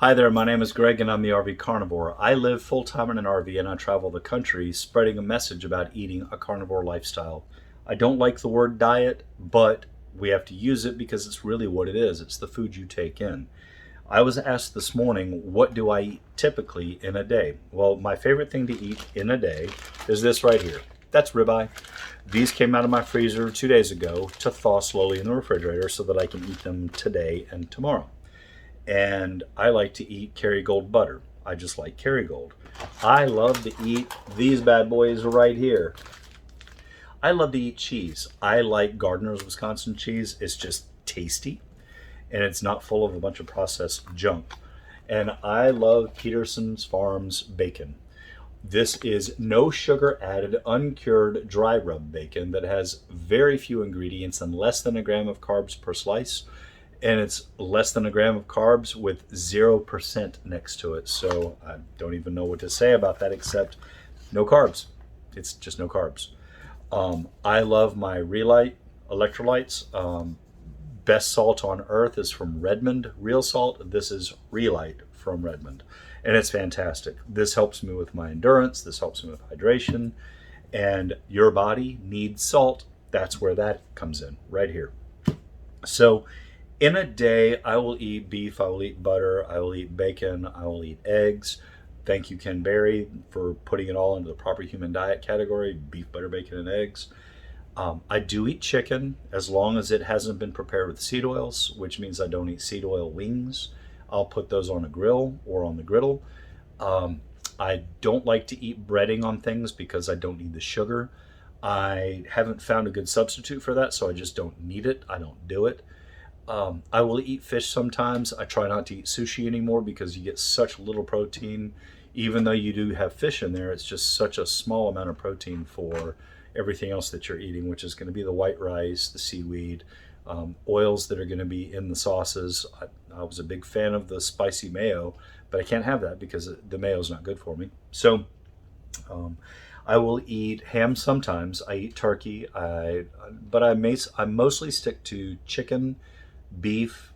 Hi there, my name is Greg and I'm the RV carnivore. I live full-time in an RV and I travel the country spreading a message about eating a carnivore lifestyle. I don't like the word diet, but we have to use it because it's really what it is. It's the food you take in. I was asked this morning, what do I eat typically in a day? Well, my favorite thing to eat in a day is this right here. That's ribeye. These came out of my freezer 2 days ago to thaw slowly in the refrigerator so that I can eat them today and tomorrow. And I like to eat Kerrygold butter. I just like Kerrygold. I love to eat these bad boys right here. I love to eat cheese. I like Gardner's Wisconsin cheese. It's just tasty and it's not full of a bunch of processed junk. And I love Peterson's Farms bacon. This is no sugar added, uncured dry rub bacon that has very few ingredients and less than a gram of carbs per slice. And it's less than a gram of carbs with 0% next to it. So I don't even know what to say about that except no carbs. It's just no carbs. I love my Relight electrolytes. Best salt on earth is from Redmond, real salt. This is Relight from Redmond. And it's fantastic. This helps me with my endurance. This helps me with hydration. And your body needs salt. That's where that comes in, right here. So in a day, I will eat beef, I will eat butter, I will eat bacon, I will eat eggs. Thank you, Ken Berry, for putting it all into the proper human diet category, beef, butter, bacon, and eggs. I do eat chicken as long as it hasn't been prepared with seed oils, which means I don't eat seed oil wings. I'll put those on a grill or on the griddle. I don't like to eat breading on things because I don't need the sugar. I haven't found a good substitute for that, so I just don't need it. I don't do it. I will eat fish sometimes. I try not to eat sushi anymore because you get such little protein. Even though you do have fish in there, it's just such a small amount of protein for everything else that you're eating, which is going to be the white rice, the seaweed, oils that are going to be in the sauces. I was a big fan of the spicy mayo, but I can't have that because the mayo is not good for me. So I will eat ham sometimes. I eat turkey, but I mostly stick to chicken, beef,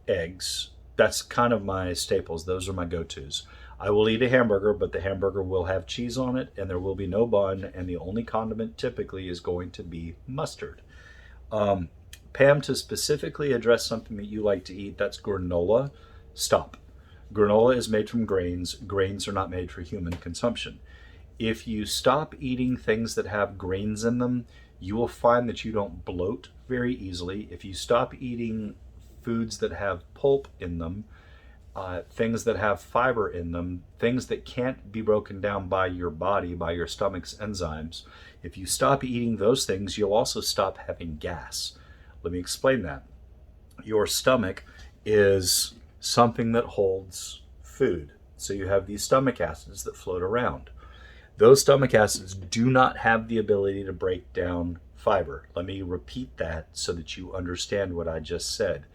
eggs. That's kind of my staples. Those are my go-tos. I will eat a hamburger, but the hamburger will have cheese on it and there will be no bun, and the only condiment typically is going to be mustard. Pam, to specifically address something that you like to eat, that's granola. Stop. Granola is made from grains. Grains are not made for human consumption. If you stop eating things that have grains in them, you will find that you don't bloat very easily. If you stop eating foods that have pulp in them, things that have fiber in them, things that can't be broken down by your body, by your stomach's enzymes, if you stop eating those things, you'll also stop having gas. Let me explain that. Your stomach is something that holds food. So you have these stomach acids that float around. Those stomach acids do not have the ability to break down fiber. Let me repeat that so that you understand what I just said.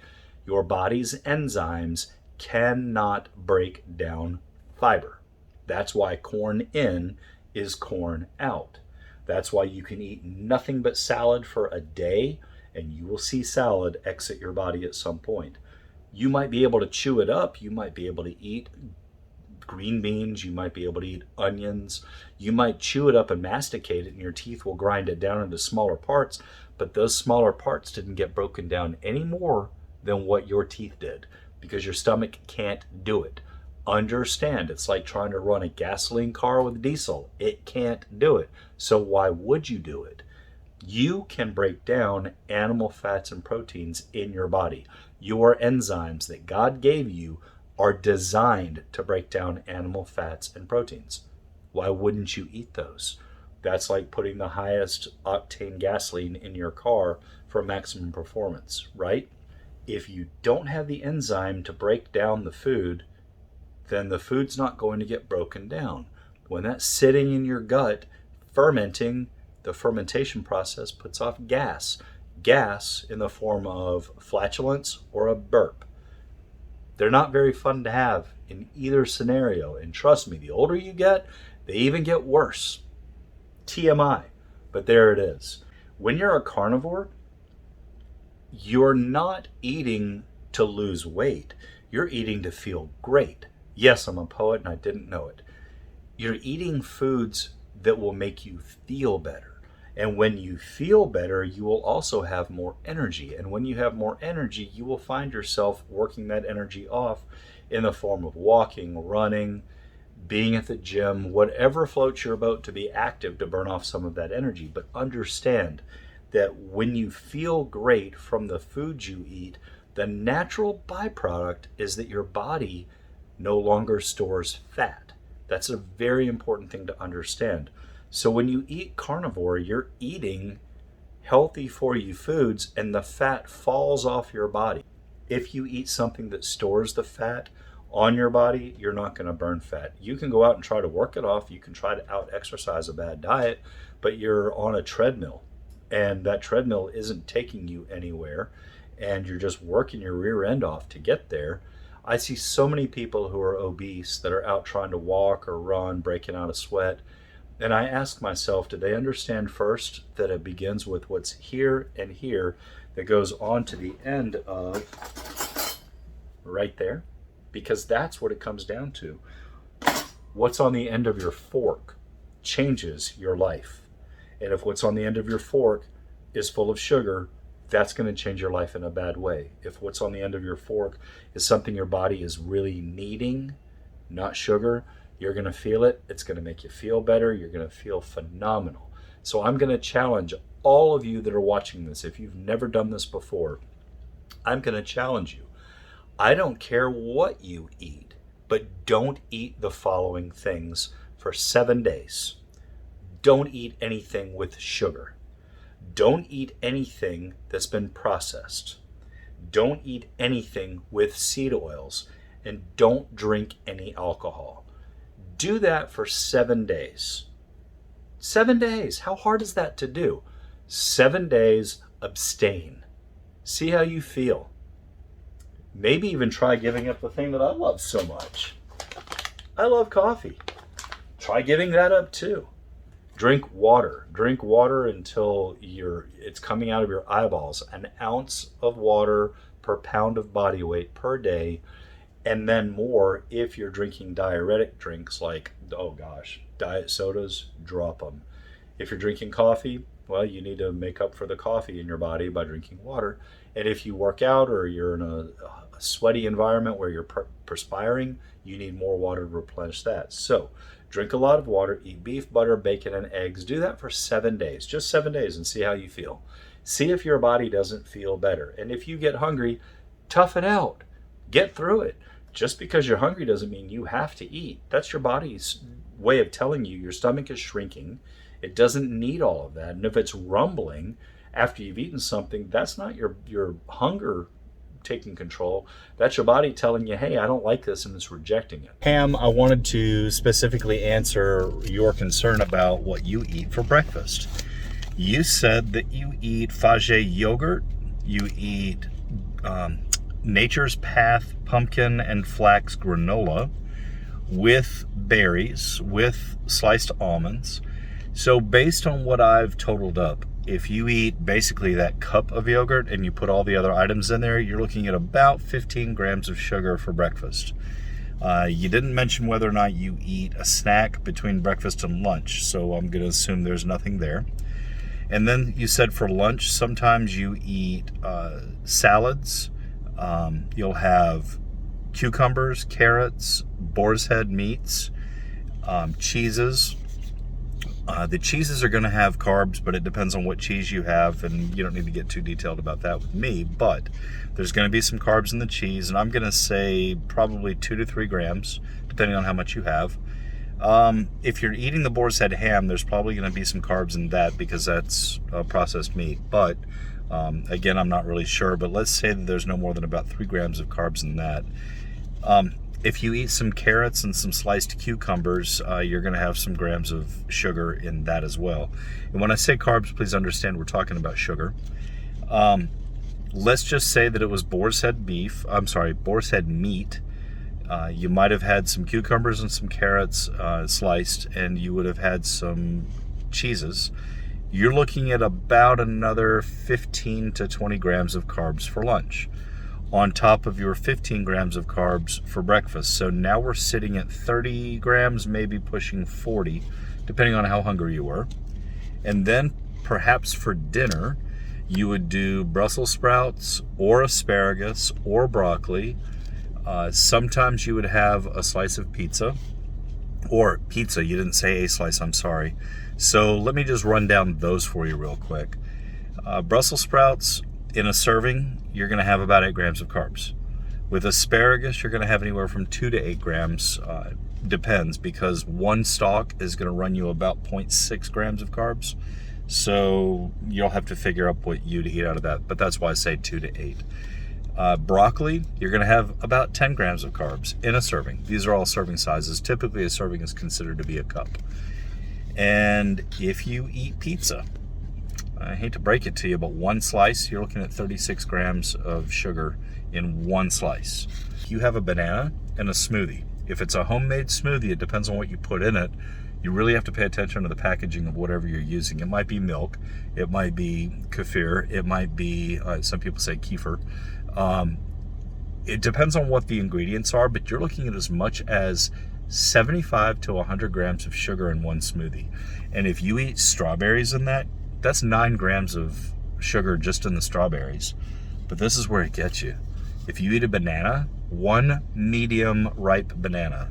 Your body's enzymes cannot break down fiber. That's why corn in is corn out. That's why you can eat nothing but salad for a day and you will see salad exit your body at some point. You might be able to chew it up. You might be able to eat green beans, you might be able to eat onions, you might chew it up and masticate it and your teeth will grind it down into smaller parts, but those smaller parts didn't get broken down any more than what your teeth did because your stomach can't do it. Understand, it's like trying to run a gasoline car with diesel. It can't do it. So why would you do it? You can break down animal fats and proteins in your body. Your enzymes that God gave you are designed to break down animal fats and proteins. Why wouldn't you eat those? That's like putting the highest octane gasoline in your car for maximum performance, right? If you don't have the enzyme to break down the food, then the food's not going to get broken down. When that's sitting in your gut, fermenting, the fermentation process puts off gas. Gas in the form of flatulence or a burp. They're not very fun to have in either scenario. And trust me, the older you get, they even get worse. TMI, but there it is. When you're a carnivore, you're not eating to lose weight. You're eating to feel great. Yes, I'm a poet and I didn't know it. You're eating foods that will make you feel better. And when you feel better, you will also have more energy. And when you have more energy, you will find yourself working that energy off in the form of walking, running, being at the gym, whatever floats your boat to be active to burn off some of that energy. But understand that when you feel great from the foods you eat, the natural byproduct is that your body no longer stores fat. That's a very important thing to understand. So when you eat carnivore, you're eating healthy for you foods and the fat falls off your body. If you eat something that stores the fat on your body, you're not going to burn fat. You can go out and try to work it off. You can try to out exercise a bad diet, but you're on a treadmill and that treadmill isn't taking you anywhere and you're just working your rear end off to get there. I see so many people who are obese that are out trying to walk or run, breaking out a sweat. And I ask myself, do they understand first that it begins with what's here and here that goes on to the end of right there? Because that's what it comes down to. What's on the end of your fork changes your life. And if what's on the end of your fork is full of sugar, that's going to change your life in a bad way. If what's on the end of your fork is something your body is really needing, not sugar, you're going to feel it. It's going to make you feel better. You're going to feel phenomenal. So I'm going to challenge all of you that are watching this. If you've never done this before, I'm going to challenge you. I don't care what you eat, but don't eat the following things for 7 days. Don't eat anything with sugar. Don't eat anything that's been processed. Don't eat anything with seed oils. And don't drink any alcohol. Do that for 7 days. 7 days. How hard is that to do? 7 days, abstain. See how you feel. Maybe even try giving up the thing that I love so much. I love coffee. Try giving that up too. Drink water. Drink water until it's coming out of your eyeballs. An ounce of water per pound of body weight per day. And then more if you're drinking diuretic drinks like, diet sodas, drop them. If you're drinking coffee, well, you need to make up for the coffee in your body by drinking water. And if you work out or you're in a sweaty environment where you're perspiring, you need more water to replenish that. So drink a lot of water, eat beef, butter, bacon, and eggs. Do that for 7 days, just 7 days, and see how you feel. See if your body doesn't feel better. And if you get hungry, tough it out. Get through it. Just because you're hungry doesn't mean you have to eat. That's your body's way of telling you your stomach is shrinking. It doesn't need all of that. And if it's rumbling after you've eaten something, that's not your hunger taking control. That's your body telling you, hey, I don't like this, and it's rejecting it. Pam, I wanted to specifically answer your concern about what you eat for breakfast. You said that you eat Fage yogurt, you eat Nature's Path pumpkin and flax granola with berries, with sliced almonds. So based on what I've totaled up, if you eat basically that cup of yogurt and you put all the other items in there, you're looking at about 15 grams of sugar for breakfast. You didn't mention whether or not you eat a snack between breakfast and lunch, so I'm going to assume there's nothing there. And then you said for lunch, sometimes you eat salads. You'll have cucumbers, carrots, boar's head meats, cheeses. The cheeses are going to have carbs, but it depends on what cheese you have, and you don't need to get too detailed about that with me, but there's going to be some carbs in the cheese, and I'm going to say probably 2 to 3 grams, depending on how much you have. If you're eating the boar's head ham, there's probably going to be some carbs in that because that's processed meat, but again, I'm not really sure, but let's say that there's no more than about 3 grams of carbs in that. If you eat some carrots and some sliced cucumbers, you're going to have some grams of sugar in that as well. And when I say carbs, please understand we're talking about sugar. Let's just say that it was boar's head meat. You might have had some cucumbers and some carrots sliced, and you would have had some cheeses. You're looking at about another 15 to 20 grams of carbs for lunch. on top of your 15 grams of carbs for breakfast. So now we're sitting at 30 grams, maybe pushing 40, depending on how hungry you were. And then perhaps for dinner, you would do Brussels sprouts or asparagus or broccoli. Sometimes you would have a slice of pizza, or pizza, you didn't say a slice, I'm sorry. So let me just run down those for you real quick. Brussels sprouts, in a serving, you're going to have about 8 grams of carbs. With asparagus, you're going to have anywhere from 2 to 8 grams. Depends, because one stalk is going to run you about 0.6 grams of carbs. So you'll have to figure out what you'd eat out of that, but that's why I say 2 to 8. Broccoli, you're going to have about 10 grams of carbs in a serving. These are all serving sizes. Typically, a serving is considered to be a cup. And if you eat pizza, I hate to break it to you, but one slice, you're looking at 36 grams of sugar in one slice. You have a banana and a smoothie. If it's a homemade smoothie, it depends on what you put in it. You really have to pay attention to the packaging of whatever you're using. It might be milk, it might be kefir, it might be, some people say kefir. It depends on what the ingredients are, but you're looking at as much as 75 to 100 grams of sugar in one smoothie. And if you eat strawberries in that, that's 9 grams of sugar just in the strawberries. But this is where it gets you. If you eat a banana, one medium ripe banana,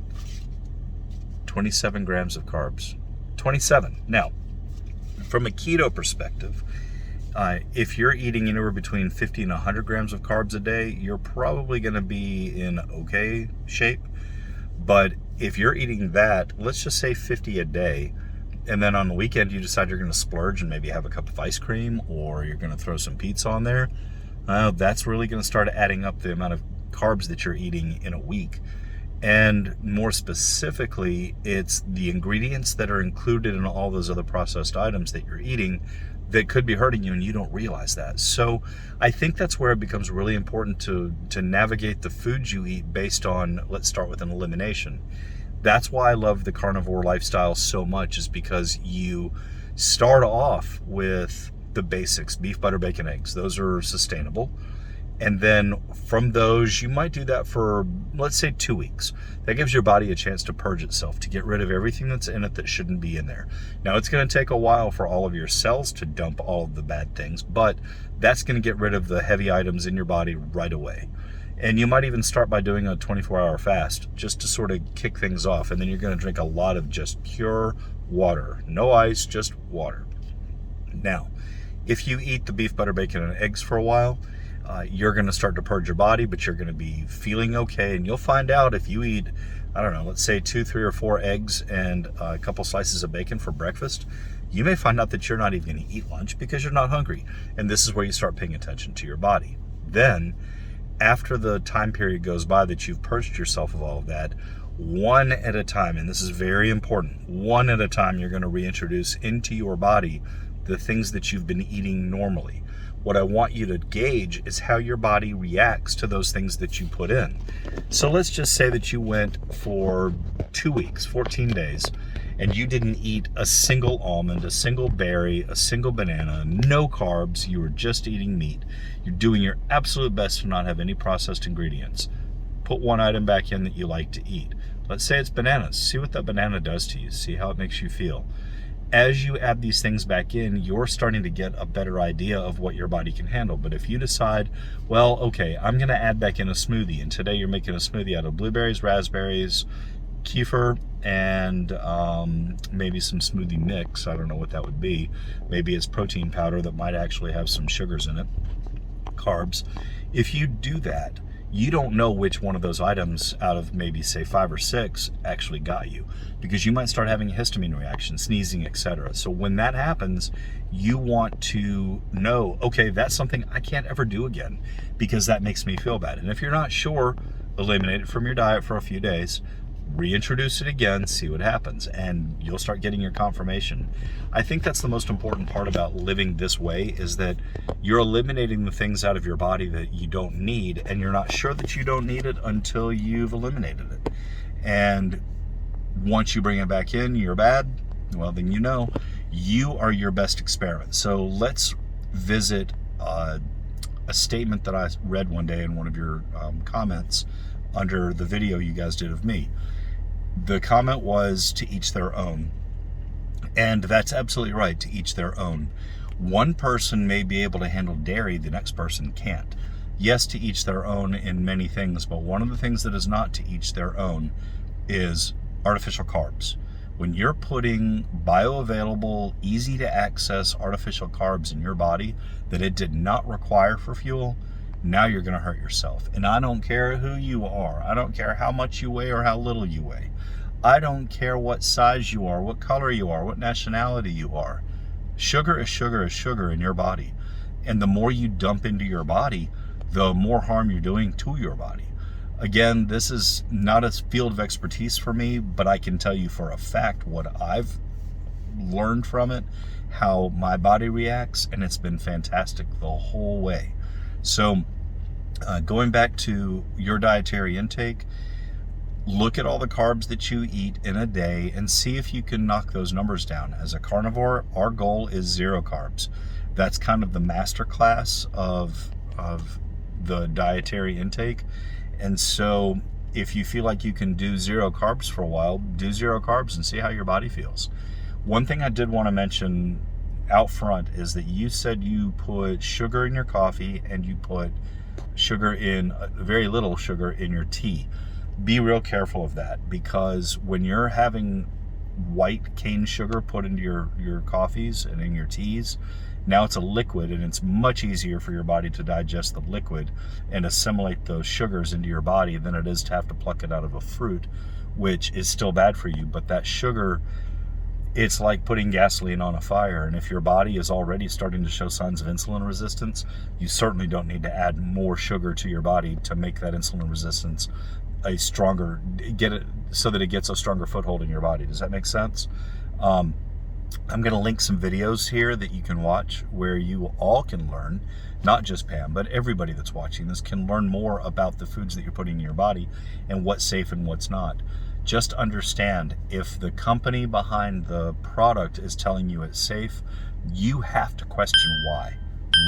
27 grams of carbs. 27. Now, from a keto perspective, if you're eating anywhere between 50 and 100 grams of carbs a day, you're probably going to be in okay shape. But if you're eating that, let's just say 50 a day, and then on the weekend you decide you're going to splurge and maybe have a cup of ice cream, or you're going to throw some pizza on there, that's really going to start adding up the amount of carbs that you're eating in a week. And more specifically, it's the ingredients that are included in all those other processed items that you're eating that could be hurting you, and you don't realize that. So I think that's where it becomes really important to navigate the foods you eat based on, let's start with an elimination. That's why I love the carnivore lifestyle so much, is because you start off with the basics: beef, butter, bacon, eggs. Those are sustainable. And then from those, you might do that for, let's say, 2 weeks. That gives your body a chance to purge itself, to get rid of everything that's in it that shouldn't be in there. Now, it's going to take a while for all of your cells to dump all of the bad things, but that's going to get rid of the heavy items in your body right away. And you might even start by doing a 24-hour fast just to sort of kick things off. And then you're going to drink a lot of just pure water. No ice, just water. Now, if you eat the beef, butter, bacon, and eggs for a while, you're going to start to purge your body, but you're going to be feeling okay. And you'll find out if you eat, I don't know, let's say 2, 3, or 4 eggs and a couple slices of bacon for breakfast, you may find out that you're not even going to eat lunch because you're not hungry. And this is where you start paying attention to your body. Then, after the time period goes by that you've purged yourself of all of that, one at a time, and this is very important, one at a time, you're going to reintroduce into your body the things that you've been eating normally. What I want you to gauge is how your body reacts to those things that you put in. So let's just say that you went for 2 weeks, 14 days, and you didn't eat a single almond, a single berry, a single banana, no carbs, you were just eating meat. You're doing your absolute best to not have any processed ingredients. Put one item back in that you like to eat. Let's say it's bananas. See what that banana does to you. See how it makes you feel. As you add these things back in, you're starting to get a better idea of what your body can handle. But if you decide, well, okay, I'm going to add back in a smoothie, and today you're making a smoothie out of blueberries, raspberries, kefir, and maybe some smoothie mix. I don't know what that would be. Maybe it's protein powder that might actually have some sugars in it, carbs. If you do that, you don't know which one of those items out of maybe, say, 5 or 6 actually got you, because you might start having a histamine reaction, sneezing, etc. So when that happens, you want to know, okay, that's something I can't ever do again because that makes me feel bad. And if you're not sure, eliminate it from your diet for a few days, reintroduce it again, see what happens, and you'll start getting your confirmation. I think that's the most important part about living this way, is that you're eliminating the things out of your body that you don't need, and you're not sure that you don't need it until you've eliminated it. And once you bring it back in, you're bad, well, then you know you are your best experiment. So let's visit a a statement that I read one day in one of your comments under the video you guys did of me. The comment was to each their own. And that's absolutely right, to each their own. One person may be able to handle dairy, the next person can't. Yes, to each their own in many things, but one of the things that is not to each their own is artificial carbs. When you're putting bioavailable, easy to access artificial carbs in your body that it did not require for fuel, now you're going to hurt yourself. And I don't care who you are. I don't care how much you weigh or how little you weigh. I don't care what size you are, what color you are, what nationality you are. Sugar is sugar is sugar in your body. And the more you dump into your body, the more harm you're doing to your body. Again, this is not a field of expertise for me, but I can tell you for a fact what I've learned from it, how my body reacts, and it's been fantastic the whole way. So going back to your dietary intake, look at all the carbs that you eat in a day and see if you can knock those numbers down. As a carnivore, our goal is 0 carbs. That's kind of the master class of the dietary intake. And so if you feel like you can do 0 carbs for a while, do 0 carbs and see how your body feels. One thing I did want to mention out front is that you said you put sugar in your coffee and you put sugar in, very little sugar in your tea. Be real careful of that, because when you're having white cane sugar put into your coffees and in your teas, now it's a liquid, and it's much easier for your body to digest the liquid and assimilate those sugars into your body than it is to have to pluck it out of a fruit, which is still bad for you. But that sugar, it's like putting gasoline on a fire, and if your body is already starting to show signs of insulin resistance, you certainly don't need to add more sugar to your body to make that insulin resistance a stronger, get it so that it gets a stronger foothold in your body. Does that make sense? I'm going to link some videos here that you can watch where you all can learn, not just Pam, but everybody that's watching this can learn more about the foods that you're putting in your body and what's safe and what's not. Just understand, if the company behind the product is telling you it's safe, you have to question why.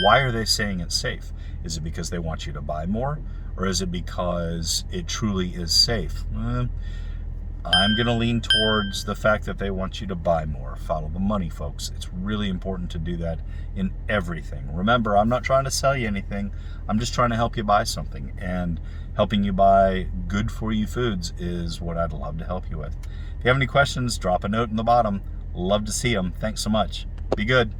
Why are they saying it's safe? Is it because they want you to buy more? Or is it because it truly is safe? I'm going to lean towards the fact that they want you to buy more. Follow the money, folks. It's really important to do that in everything. Remember, I'm not trying to sell you anything. I'm just trying to help you buy something. And helping you buy good for you foods is what I'd love to help you with. If you have any questions, drop a note in the bottom. Love to see them. Thanks so much. Be good.